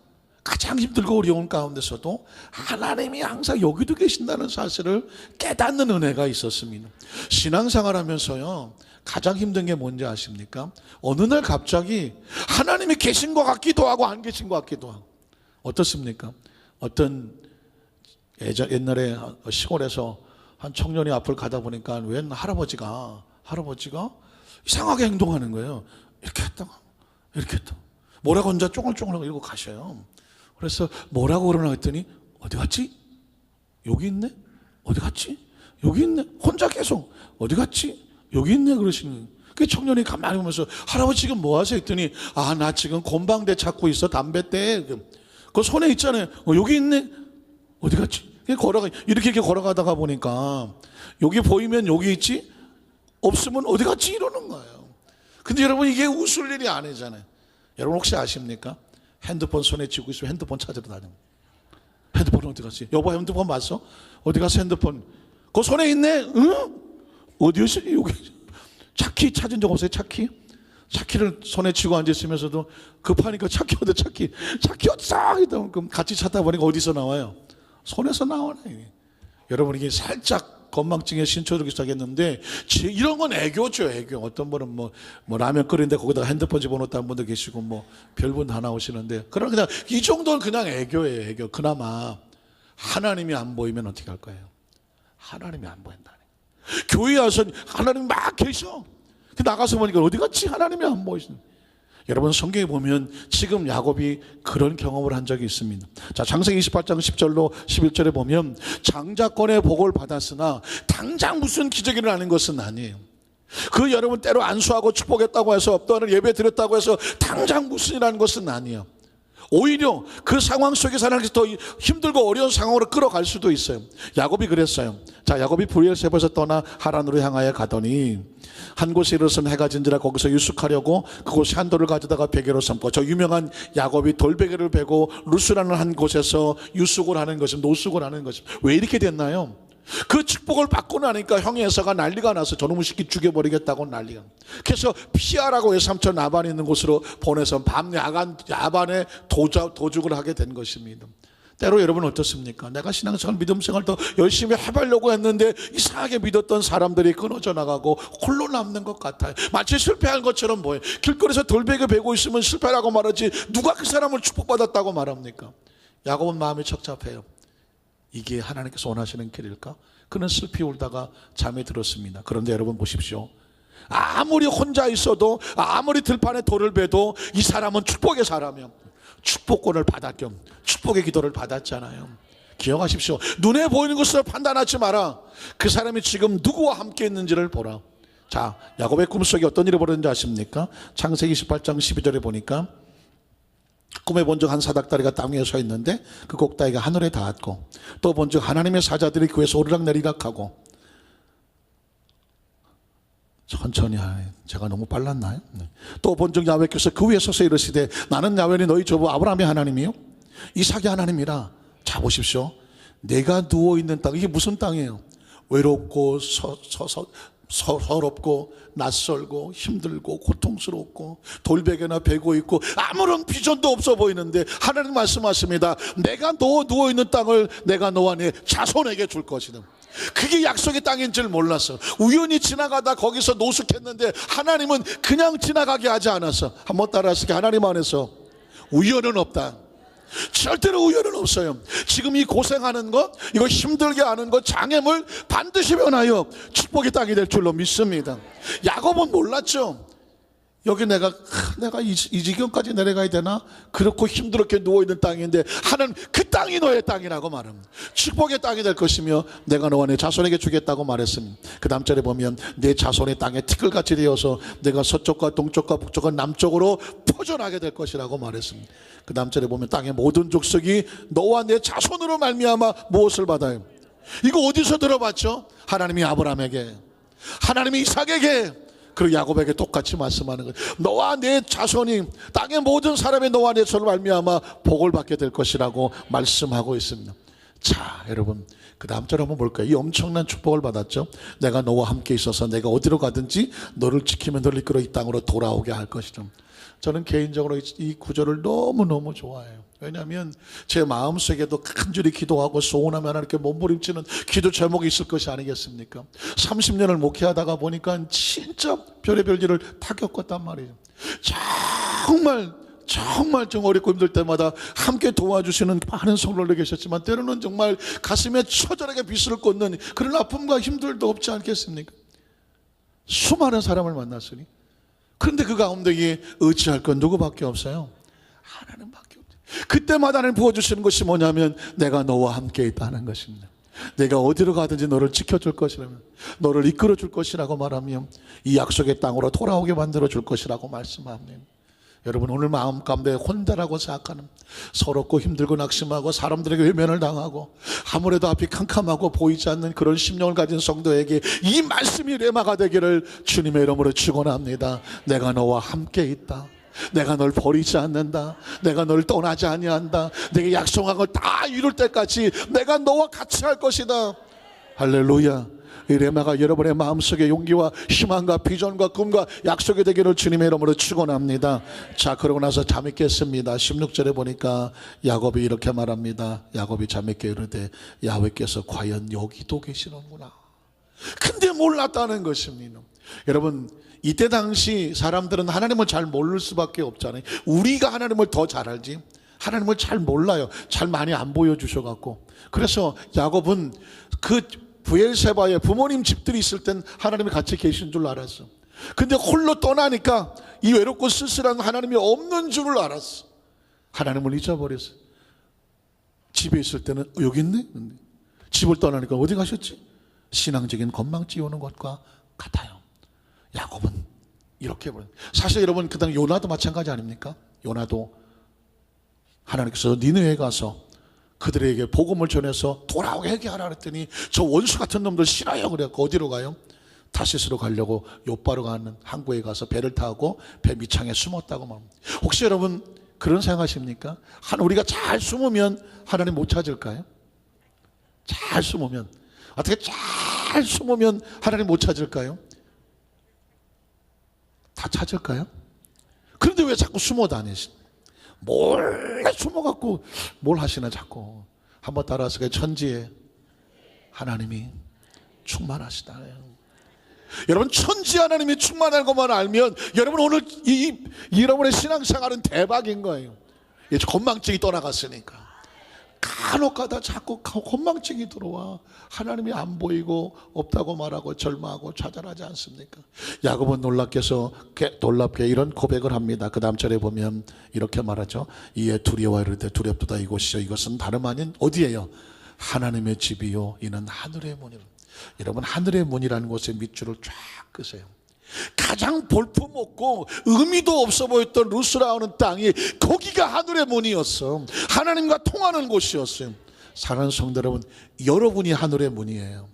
가장 힘들고 어려운 가운데서도 하나님이 항상 여기도 계신다는 사실을 깨닫는 은혜가 있었습니다. 신앙생활 하면서요 가장 힘든 게 뭔지 아십니까? 어느 날 갑자기 하나님이 계신 것 같기도 하고 안 계신 것 같기도 하고. 어떻습니까? 어떤 옛날에 시골에서 한 청년이 앞을 가다 보니까 웬 할아버지가 이상하게 행동하는 거예요. 이렇게 했다가 이렇게 했다가 뭐라고 혼자 쫑글쫑글 이러고 가셔요. 그래서 뭐라고 그러나 했더니 어디 갔지? 여기 있네? 어디 갔지? 여기 있네? 혼자 계속 어디 갔지? 여기 있네 그러시는. 그 청년이 가만히 보면서 할아버지 지금 뭐 하세요? 했더니 나 지금 곤방대 찾고 있어. 담배대. 그 손에 있잖아요. 여기 있네. 어디 갔지? 이렇게 걸어가다가 보니까 여기 보이면 여기 있지? 없으면 어디 갔지? 이러는 거예요. 근데 여러분 이게 웃을 일이 아니잖아요. 여러분 혹시 아십니까? 핸드폰 손에 쥐고 있으면 핸드폰 찾으러 다녀요. 핸드폰 어디 갔지? 여보 핸드폰 봤어? 어디 갔어 핸드폰? 그 손에 있네? 응? 어디였어? 여기. 차키 찾은 적 없어요? 차키를 손에 쥐고 앉아있으면서도 급하니까 차키 어딨어? 그럼 같이 찾다 보니까 어디서 나와요? 손에서 나오네. 여러분, 이게 살짝 건망증에 신초들기 시작했는데, 이런 건 애교죠, 애교. 어떤 분은 뭐 라면 끓이는데 거기다가 핸드폰 집어넣었다는 분도 계시고, 별분 다 나오시는데, 그럼 그냥 이 정도는 그냥 애교예요, 애교. 그나마 하나님이 안 보이면 어떻게 할 거예요? 하나님이 안 보인다니. 교회에 와서 하나님이 막 계셔. 나가서 보니까 어디 갔지? 하나님이 안 보이시는. 여러분, 성경에 보면 지금 야곱이 그런 경험을 한 적이 있습니다. 자, 창세기 28장 10절로 11절에 보면 장자권의 복을 받았으나 당장 무슨 기적이 일어나는 것은 아니에요. 그 여러분 때로 안수하고 축복했다고 해서 또 하늘 예배 드렸다고 해서 당장 무슨 일하는 것은 아니에요. 오히려 그 상황 속에서 하나님께서 더 힘들고 어려운 상황으로 끌어갈 수도 있어요. 야곱이 그랬어요. 자, 야곱이 브리엘세바에서 떠나 하란으로 향하여 가더니 한 곳에 이르렀으면 해가 진지라 거기서 유숙하려고 그곳에 한 돌을 가져다가 베개로 삼고, 저 유명한 야곱이 돌베개를 베고 루스라는 한 곳에서 유숙을 하는 것입니다. 노숙을 하는 것입니다. 왜 이렇게 됐나요? 그 축복을 받고 나니까 형의 에서가 난리가 나서 저놈의 새끼 죽여버리겠다고 난리가. 그래서 피하라고 외삼촌 라반이 있는 곳으로 보내서 야반에 도죽을 하게 된 것입니다. 때로 여러분 어떻습니까? 내가 신앙생활 믿음생활 더 열심히 해보려고 했는데 이상하게 믿었던 사람들이 끊어져 나가고 홀로 남는 것 같아요. 마치 실패한 것처럼 보여요. 길거리에서 돌베개 베고 있으면 실패라고 말하지 누가 그 사람을 축복받았다고 말합니까? 야곱은 마음이 착잡해요. 이게 하나님께서 원하시는 길일까? 그는 슬피 울다가 잠이 들었습니다. 그런데 여러분 보십시오. 아무리 혼자 있어도, 아무리 들판에 돌을 베도 이 사람은 축복의 사람이요. 축복권을 받았 겸 축복의 기도를 받았잖아요. 기억하십시오. 눈에 보이는 것으로 판단하지 마라. 그 사람이 지금 누구와 함께 있는지를 보라. 자, 야곱의 꿈속에 어떤 일이 벌어졌는지 아십니까? 창세기 28장 12절에 보니까 꿈에 본즉 한 사닥다리가 땅 위에 서 있는데 그 꼭다리가 하늘에 닿았고, 또 본즉 하나님의 사자들이 그에서 오르락내리락하고, 천천히 제가 너무 빨랐나요? 또 본즉 야훼께서 그 위에 서서 이르시되 나는 야훼니 너희 조부 아브라함의 하나님이요 이삭의 하나님이라. 자, 보십시오. 내가 누워있는 땅, 이게 무슨 땅이에요? 외롭고 서럽고 낯설고 힘들고 고통스럽고 돌베개나 베고 있고 아무런 비전도 없어 보이는데 하나님 말씀하십니다. 내가 너 누워있는 땅을 내가 너와 네 자손에게 줄 것이다. 그게 약속의 땅인 줄 몰랐어. 우연히 지나가다 거기서 노숙했는데 하나님은 그냥 지나가게 하지 않았어. 한번 따라하시게. 하나님 안에서 우연은 없다. 절대로 우연은 없어요. 지금 이 고생하는 것, 이거 힘들게 하는 것, 장애물 반드시 변하여 축복의 땅이 될 줄로 믿습니다. 야곱은 몰랐죠. 여기 내가 이 지경까지 내려가야 되나? 그렇고 힘들게 누워있는 땅인데 하나님 그 땅이 너의 땅이라고 말합니다. 축복의 땅이 될 것이며 내가 너와 내 자손에게 주겠다고 말했습니다. 그 다음 절에 보면 내 자손의 땅에 티끌같이 되어서 내가 서쪽과 동쪽과 북쪽과 남쪽으로 퍼져나게 될 것이라고 말했습니다. 그 다음 절에 보면 땅의 모든 족속이 너와 내 자손으로 말미암아 무엇을 받아요? 이거 어디서 들어봤죠? 하나님이 아브라함에게, 하나님이 이삭에게, 그리고 야곱에게 똑같이 말씀하는 거예요. 너와 내 자손이, 땅의 모든 사람이 너와 내 자손을 말미암아 복을 받게 될 것이라고 말씀하고 있습니다. 자, 여러분, 그 다음 절 한번 볼까요? 이 엄청난 축복을 받았죠. 내가 너와 함께 있어서 내가 어디로 가든지 너를 지키며 너를 이끌어 이 땅으로 돌아오게 할 것이죠. 저는 개인적으로 이 구절을 너무너무 좋아해요. 왜냐하면 제 마음속에도 간절히 기도하고 소원하며 하나님께 몸부림치는 기도 제목이 있을 것이 아니겠습니까? 30년을 목회하다가 보니까 진짜 별의별 일을 다 겪었단 말이에요. 정말 좀 어렵고 힘들 때마다 함께 도와주시는 많은 성도들 계셨지만 때로는 정말 가슴에 처절하게 비수를 꽂는 그런 아픔과 힘들도 없지 않겠습니까? 수많은 사람을 만났으니, 그런데 그 가운데 의지할 건 누구밖에 없어요? 하나님밖에 없어요. 그때마다 하나님 부어주시는 것이 뭐냐면 내가 너와 함께 있다는 것입니다. 내가 어디로 가든지 너를 지켜줄 것이라며, 너를 이끌어줄 것이라고 말하며 이 약속의 땅으로 돌아오게 만들어줄 것이라고 말씀합니다. 여러분, 오늘 마음 가운데 혼자라고 생각하는, 서럽고 힘들고 낙심하고 사람들에게 외면을 당하고 아무래도 앞이 캄캄하고 보이지 않는 그런 심령을 가진 성도에게 이 말씀이 레마가 되기를 주님의 이름으로 축원합니다. 내가 너와 함께 있다. 내가 널 버리지 않는다. 내가 널 떠나지 아니한다. 내게 약속한 걸 다 이룰 때까지 내가 너와 같이 할 것이다. 할렐루야. 이 레마가 여러분의 마음속에 용기와 희망과 비전과 꿈과 약속이 되기를 주님의 이름으로 축원합니다. 자, 그러고 나서 잠이 깼습니다. 16절에 보니까 야곱이 이렇게 말합니다. 야곱이 잠에 깨 이르되 야훼께서 과연 여기도 계시는구나. 근데 몰랐다는 것입니다. 여러분, 이때 당시 사람들은 하나님을 잘 모를 수밖에 없잖아요. 우리가 하나님을 더 잘 알지 하나님을 잘 몰라요. 잘 많이 안 보여주셔갖고. 그래서 야곱은 그 브엘세바에 부모님 집들이 있을 땐 하나님이 같이 계신 줄 알았어. 근데 홀로 떠나니까 이 외롭고 쓸쓸한 하나님이 없는 줄을 알았어. 하나님을 잊어버렸어. 집에 있을 때는 여기 있네? 집을 떠나니까 어디 가셨지? 신앙적인 건망증이 오는 것과 같아요. 야곱은 이렇게 버려요. 사실 여러분, 그 다음 요나도 마찬가지 아닙니까? 요나도 하나님께서 니느웨에 가서 그들에게 복음을 전해서 돌아오게 회개하라 그랬더니 저 원수 같은 놈들 싫어요 그래갖고 어디로 가요? 타시스로 가려고 요바로 가는 항구에 가서 배를 타고 배 밑창에 숨었다고 말합니다. 혹시 여러분 그런 생각하십니까? 우리가 잘 숨으면 하나님 못 찾을까요? 잘 숨으면, 어떻게 잘 숨으면 하나님 못 찾을까요? 다 찾을까요? 그런데 왜 자꾸 숨어 다니시나요? 몰래 숨어갖고 뭘 하시나 자꾸. 한번 따라서 그 천지에 하나님이 충만하시다. 여러분, 천지 하나님이 충만한 것만 알면 여러분 오늘 여러분의 신앙생활은 대박인 거예요. 건망증이 떠나갔으니까. 간혹 가다 자꾸 건망증이 들어와. 하나님이 안 보이고 없다고 말하고 절망하고 좌절하지 않습니까? 야곱은 놀랍게 이런 고백을 합니다. 그 다음 절에 보면 이렇게 말하죠. 이에 두려워 이르되 두렵도다 이곳이요 이것은 다름 아닌 어디예요? 하나님의 집이요 이는 하늘의 문이라. 여러분, 하늘의 문이라는 곳에 밑줄을 쫙 끄세요. 가장 볼품없고 의미도 없어 보였던 루스라는 땅이 거기가 하늘의 문이었어. 하나님과 통하는 곳이었어요. 사랑하는 성도 여러분, 여러분이 하늘의 문이에요.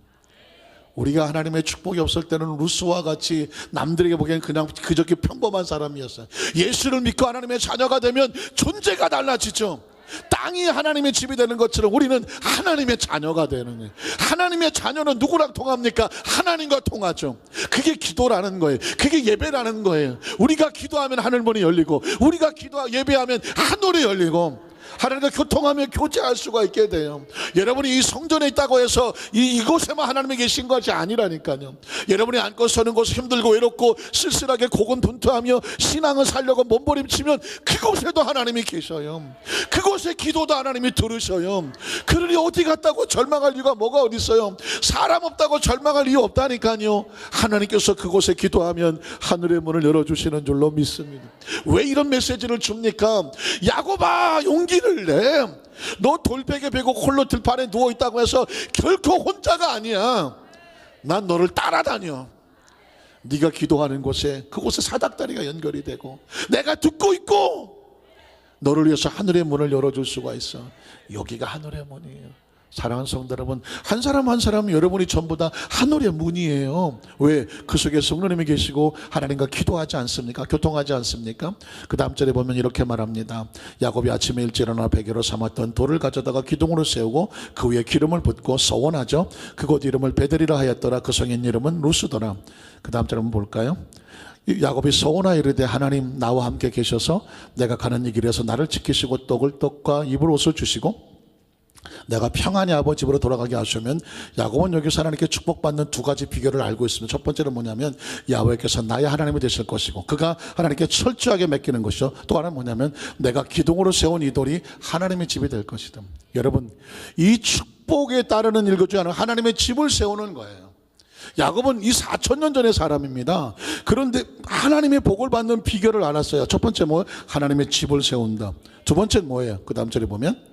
우리가 하나님의 축복이 없을 때는 루스와 같이 남들에게 보기엔 그냥 그저께 평범한 사람이었어요. 예수를 믿고 하나님의 자녀가 되면 존재가 달라지죠. 땅이 하나님의 집이 되는 것처럼 우리는 하나님의 자녀가 되는 거예요. 하나님의 자녀는 누구랑 통합니까? 하나님과 통하죠. 그게 기도라는 거예요. 그게 예배라는 거예요. 우리가 기도하면 하늘문이 열리고, 우리가 예배하면 하늘이 열리고, 하나님과 교통하며 교제할 수가 있게 돼요. 여러분이 이 성전에 있다고 해서 이곳에만 하나님이 계신 것이 아니라니까요. 여러분이 앉고 서는 곳 힘들고 외롭고 쓸쓸하게 고군분투하며 신앙을 살려고 몸부림치면 그곳에도 하나님이 계셔요. 그곳에 기도도 하나님이 들으셔요. 그러니 어디 갔다고 절망할 이유가 뭐가 어디 있어요? 사람 없다고 절망할 이유 없다니까요. 하나님께서 그곳에 기도하면 하늘의 문을 열어주시는 줄로 믿습니다. 왜 이런 메시지를 줍니까? 야곱아, 용기를 내. 너 돌베개 베고 홀로 들판에 누워있다고 해서 결코 혼자가 아니야. 난 너를 따라다녀. 네가 기도하는 곳에, 그곳에 사닥다리가 연결이 되고 내가 듣고 있고 너를 위해서 하늘의 문을 열어줄 수가 있어. 여기가 하늘의 문이에요. 사랑하는 성도 여러분, 한 사람 한 사람 여러분이 전부 다 하늘의 문이에요. 왜? 그 속에 성령님이 계시고 하나님과 기도하지 않습니까? 교통하지 않습니까? 그 다음 절에 보면 이렇게 말합니다. 야곱이 아침에 일찍 일어나 베개로 삼았던 돌을 가져다가 기둥으로 세우고 그 위에 기름을 붓고 서원하죠. 그곳 이름을 베델이라 하였더라. 그 성인 이름은 루스더라. 그 다음 절에 한번 볼까요? 야곱이 서원하 이르되 하나님 나와 함께 계셔서 내가 가는 이 길에서 나를 지키시고 떡과 입을 옷을 주시고 내가 평안히 아버지 집으로 돌아가게 하시면, 야곱은 여기서 하나님께 축복받는 두 가지 비결을 알고 있습니다. 첫 번째는 뭐냐면 야훼께서 나의 하나님이 되실 것이고 그가 하나님께 철저하게 맡기는 것이요, 또 하나는 뭐냐면 내가 기둥으로 세운 이 돌이 하나님의 집이 될 것이다. 여러분, 이 축복에 따르는 일 중 하나는 하나님의 집을 세우는 거예요. 야곱은 이 4,000년 전의 사람입니다. 그런데 하나님의 복을 받는 비결을 알았어요. 첫 번째 뭐예요? 하나님의 집을 세운다. 두 번째는 뭐예요? 그 다음 절에 보면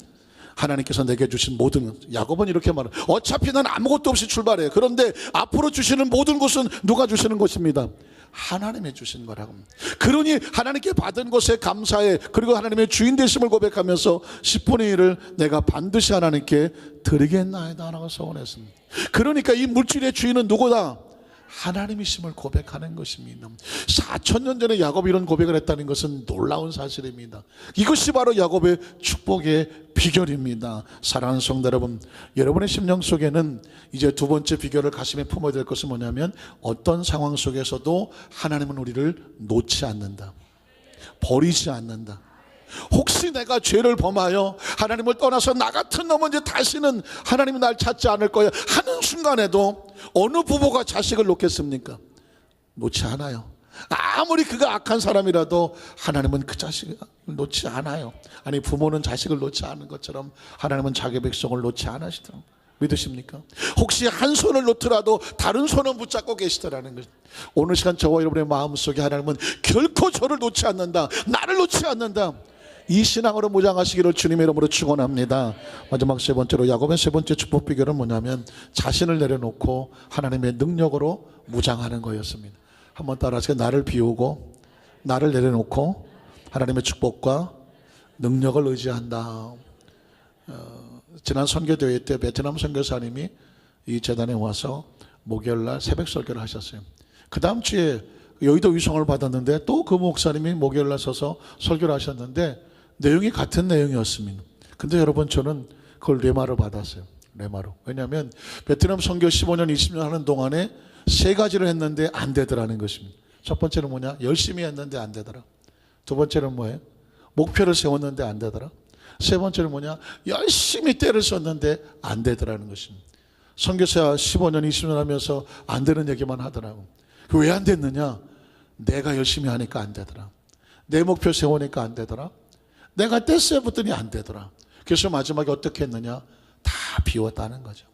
하나님께서 내게 주신 모든, 야곱은 이렇게 말해요. 어차피 난 아무것도 없이 출발해요. 그런데 앞으로 주시는 모든 것은 누가 주시는 것입니다? 하나님이 주신 거라고. 그러니 하나님께 받은 것에 감사해. 그리고 하나님의 주인 되심을 고백하면서 10분의 1을 내가 반드시 하나님께 드리겠나이다 라고 서원했습니다. 그러니까 이 물질의 주인은 누구다? 하나님이심을 고백하는 것입니다. 4,000년 전에 야곱이 이런 고백을 했다는 것은 놀라운 사실입니다. 이것이 바로 야곱의 축복의 비결입니다. 사랑하는 성도 여러분, 여러분의 심령 속에는 이제 두 번째 비결을 가슴에 품어야 될 것은 뭐냐면, 어떤 상황 속에서도 하나님은 우리를 놓지 않는다, 버리지 않는다. 혹시 내가 죄를 범하여 하나님을 떠나서 나 같은 놈은 이제 다시는 하나님이 날 찾지 않을 거야 하는 순간에도 어느 부모가 자식을 놓겠습니까? 놓지 않아요. 아무리 그가 악한 사람이라도 하나님은 그 자식을 놓지 않아요. 아니, 부모는 자식을 놓지 않은 것처럼 하나님은 자기 백성을 놓지 않으시더라고요. 믿으십니까? 혹시 한 손을 놓더라도 다른 손은 붙잡고 계시더라는 것. 오늘 시간 저와 여러분의 마음속에 하나님은 결코 저를 놓지 않는다, 나를 놓지 않는다, 이 신앙으로 무장하시기를 주님의 이름으로 축원합니다. 마지막 세 번째로, 야곱의 세 번째 축복 비결은 뭐냐면 자신을 내려놓고 하나님의 능력으로 무장하는 거였습니다. 한번 따라하세요. 나를 비우고 나를 내려놓고 하나님의 축복과 능력을 의지한다. 지난 선교대회 때 베트남 선교사님이 이 재단에 와서 목요일날 새벽 설교를 하셨어요. 그 다음 주에 여의도 위성을 받았는데 또 그 목사님이 목요일날 서서 설교를 하셨는데 내용이 같은 내용이었습니다. 근데 여러분, 저는 그걸 레마로 받았어요. 레마로. 왜냐하면 베트남 선교 15년 20년 하는 동안에 세 가지를 했는데 안 되더라는 것입니다. 첫 번째는 뭐냐? 열심히 했는데 안 되더라. 두 번째는 뭐예요? 목표를 세웠는데 안 되더라. 세 번째는 뭐냐? 열심히 때를 썼는데 안 되더라는 것입니다. 선교사 15년 20년 하면서 안 되는 얘기만 하더라고. 왜 안 됐느냐? 내가 열심히 하니까 안 되더라. 내 목표 세우니까 안 되더라. 내가 때 세웠더니 안 되더라. 그래서 마지막에 어떻게 했느냐? 다 비웠다는 거죠.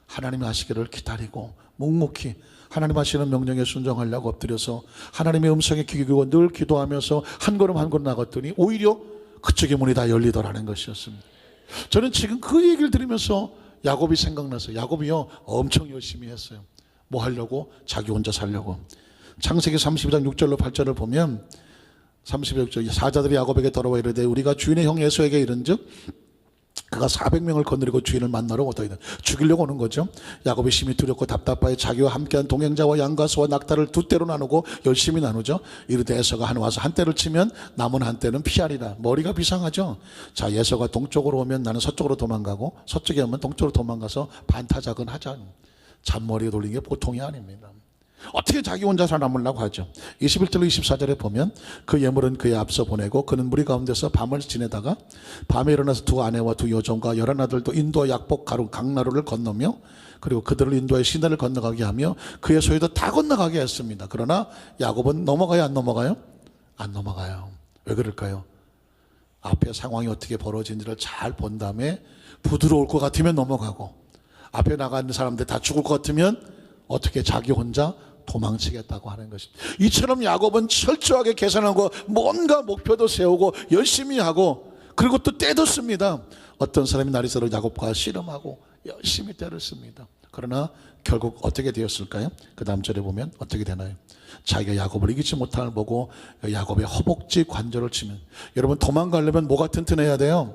하나님이 하시기를 기다리고 묵묵히 하나님 하시는 명령에 순종하려고 엎드려서 하나님의 음성에 귀 기울이고 늘 기도하면서 한 걸음 한 걸음 나갔더니 오히려 그쪽의 문이 다 열리더라는 것이었습니다. 저는 지금 그 얘기를 들으면서 야곱이 생각나서, 야곱이요 엄청 열심히 했어요. 뭐 하려고? 자기 혼자 살려고. 창세기 32장 6절로 8절을 보면 36절, 사자들이 야곱에게 돌아와 이르되 우리가 주인의 형 에서에게 이른즉 그가 400명을 거느리고 주인을 만나러 어떻게 죽이려고 오는 거죠. 야곱이 심히 두렵고 답답하여 자기와 함께한 동행자와 양과 소와 낙타를 두 떼로 나누고 열심히 나누죠. 이르되 에서가 한 와서 한 떼를 치면 남은 한 떼는 피하리라. 머리가 비상하죠. 자, 에서가 동쪽으로 오면 나는 서쪽으로 도망가고 서쪽에 오면 동쪽으로 도망가서 반타작은 하자. 잔머리에 돌린 게 보통이 아닙니다. 어떻게 자기 혼자 살아남으려고 하죠. 21절로 24절에 보면 그 예물은 그의 앞서 보내고 그는 무리 가운데서 밤을 지내다가 밤에 일어나서 두 아내와 두 여종과 11아들도 인도와 약복 가루 강나루를 건너며 그리고 그들을 인도의 시내를 건너가게 하며 그의 소유도 다 건너가게 했습니다. 그러나 야곱은 넘어가요, 안 넘어가요? 안 넘어가요. 왜 그럴까요? 앞에 상황이 어떻게 벌어진지를 잘 본 다음에 부드러울 것 같으면 넘어가고, 앞에 나가는 사람들 다 죽을 것 같으면 어떻게 자기 혼자 도망치겠다고 하는 것입니다. 이처럼 야곱은 철저하게 계산하고 뭔가 목표도 세우고 열심히 하고, 그리고 또 때도 씁니다. 어떤 사람이 나리서로 야곱과 씨름하고 열심히 때를 씁니다. 그러나 결국 어떻게 되었을까요? 그 다음 절에 보면 어떻게 되나요? 자기가 야곱을 이기지 못함을 보고 야곱의 허벅지 관절을 치면, 여러분 도망가려면 뭐가 튼튼해야 돼요?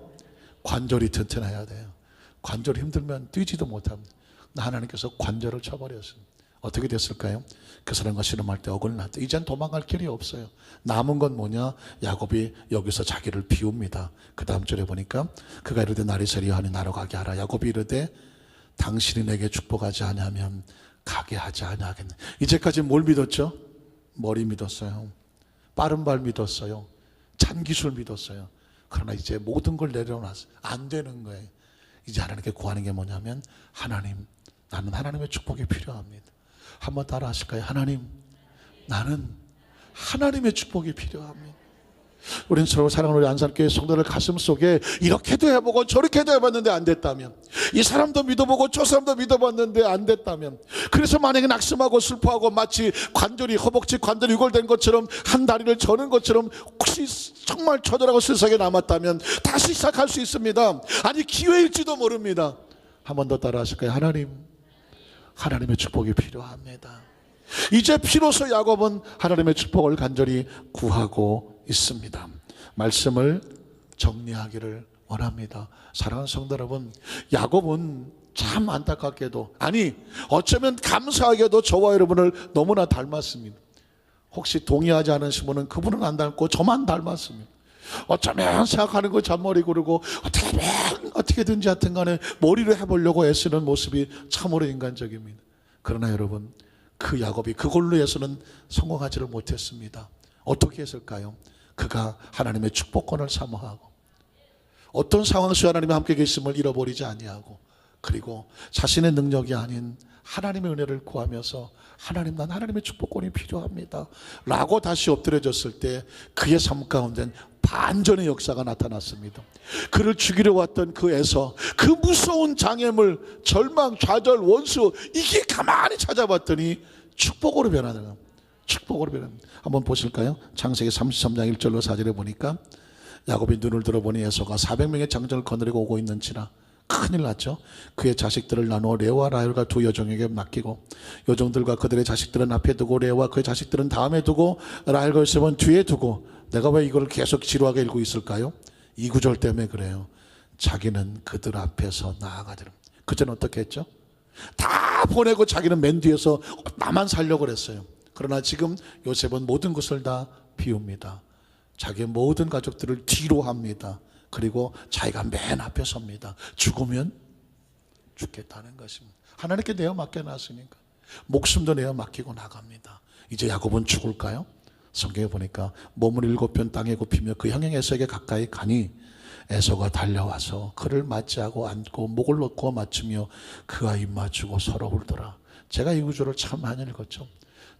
관절이 튼튼해야 돼요. 관절이 힘들면 뛰지도 못합니다. 하나님께서 관절을 쳐버렸습니다. 어떻게 됐을까요? 그 사람과 씨름할 때 어긋날 때 이젠 도망갈 길이 없어요. 남은 건 뭐냐? 야곱이 여기서 자기를 비웁니다. 그 다음 절에 보니까 그가 이르되 나리새리 하니 나로 가게 하라. 야곱이 이르되 당신이 내게 축복하지 아니하면 가게 하지 아니하겠네. 이제까지 뭘 믿었죠? 머리 믿었어요. 빠른 발 믿었어요. 찬기술 믿었어요. 그러나 이제 모든 걸 내려놨어요. 안 되는 거예요. 이제 하나님께 구하는 게 뭐냐면, 하나님, 나는 하나님의 축복이 필요합니다. 한번 따라 하실까요? 하나님, 나는 하나님의 축복이 필요합니다. 우리는 서로 사랑하는 우리 안산교회 성도들 가슴속에 이렇게도 해보고 저렇게도 해봤는데 안 됐다면, 이 사람도 믿어보고 저 사람도 믿어봤는데 안 됐다면, 그래서 만약에 낙심하고 슬퍼하고 마치 관절이 허벅지 관절이 유골된 것처럼 한 다리를 저는 것처럼 혹시 정말 처절하고 세상에 남았다면 다시 시작할 수 있습니다. 아니 기회일지도 모릅니다. 한 번 더 따라 하실까요? 하나님, 하나님의 축복이 필요합니다. 이제 비로소 야곱은 하나님의 축복을 간절히 구하고 있습니다. 말씀을 정리하기를 원합니다. 사랑하는 성도 여러분, 야곱은 참 안타깝게도, 아니 어쩌면 감사하게도 저와 여러분을 너무나 닮았습니다. 혹시 동의하지 않으시면 그분은 안 닮고 저만 닮았습니다. 어쩌면 생각하는 거 잔머리 구르고 어떻게든지 하여튼 간에 머리를 해보려고 애쓰는 모습이 참으로 인간적입니다. 그러나 여러분, 그 야곱이 그걸로 해서는 성공하지를 못했습니다. 어떻게 했을까요? 그가 하나님의 축복권을 사모하고 어떤 상황 속에 하나님이 함께 계심을 잃어버리지 아니하고, 그리고 자신의 능력이 아닌 하나님의 은혜를 구하면서 하나님, 난 하나님의 축복권이 필요합니다 라고 다시 엎드려졌을 때 그의 삶 가운데는 반전의 역사가 나타났습니다. 그를 죽이려 왔던 그 에서, 그 무서운 장애물, 절망, 좌절, 원수, 이게 가만히 찾아봤더니 축복으로 변하는, 축복으로 변합니다. 한번 보실까요? 창세기 33장 1절로 4절에 보니까 야곱이 눈을 들어보니 에서가 400명의 장정을 거느리고 오고 있는지라 큰일 났죠. 그의 자식들을 나누어 레와 라헬과 두 여종에게 맡기고 여종들과 그들의 자식들은 앞에 두고 레와 그의 자식들은 다음에 두고 라헬과 요셉은 뒤에 두고, 내가 왜 이걸 계속 지루하게 읽고 있을까요? 이 구절 때문에 그래요. 자기는 그들 앞에서 나아가더라. 그전에 어떻게 했죠? 다 보내고 자기는 맨 뒤에서 나만 살려고 그랬어요. 그러나 지금 요셉은 모든 것을 다 비웁니다. 자기의 모든 가족들을 뒤로 합니다. 그리고 자기가 맨 앞에 섭니다. 죽으면 죽겠다는 것입니다. 하나님께 내어 맡겨놨으니까 목숨도 내어 맡기고 나갑니다. 이제 야곱은 죽을까요? 성경에 보니까 몸을 7편 땅에 굽히며 그 형형 에서에게 가까이 가니 에서가 달려와서 그를 맞이하고 안고 목을 놓고 맞추며 그와 입 맞추고 서로 울더라. 제가 이 구절을 참 많이 읽었죠.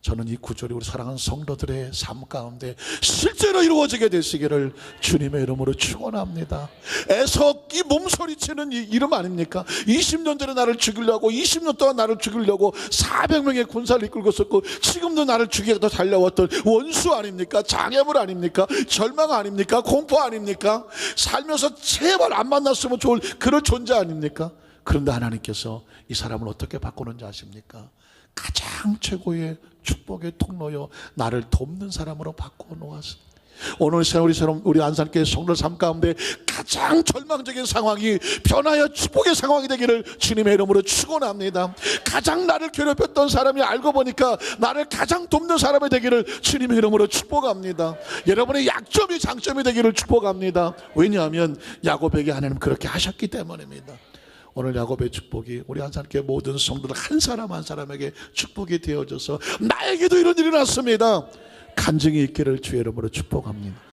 저는 이 구절이 우리 사랑하는 성도들의 삶 가운데 실제로 이루어지게 되시기를 주님의 이름으로 축원합니다. 에서 이 몸소리치는 이 이름 아닙니까? 20년 전에 나를 죽이려고, 20년 동안 나를 죽이려고 400명의 군사를 이끌고 있었고, 지금도 나를 죽이려고 달려왔던 원수 아닙니까? 장애물 아닙니까? 절망 아닙니까? 공포 아닙니까? 살면서 제발 안 만났으면 좋을 그런 존재 아닙니까? 그런데 하나님께서 이 사람을 어떻게 바꾸는지 아십니까? 가장 최고의 축복의 통로요, 나를 돕는 사람으로 바꾸어 놓았습니다. 오늘 우리 안산교회 성도 삶 가운데 가장 절망적인 상황이 변하여 축복의 상황이 되기를 주님의 이름으로 축원합니다. 가장 나를 괴롭혔던 사람이 알고 보니까 나를 가장 돕는 사람이 되기를 주님의 이름으로 축복합니다. 여러분의 약점이 장점이 되기를 축복합니다. 왜냐하면 야곱에게 하나님 그렇게 하셨기 때문입니다. 오늘 야곱의 축복이 우리 안산교회 모든 성도들 한 사람 한 사람에게 축복이 되어져서 나에게도 이런 일이 났습니다. 간증이 있기를 주의 이름으로 축복합니다.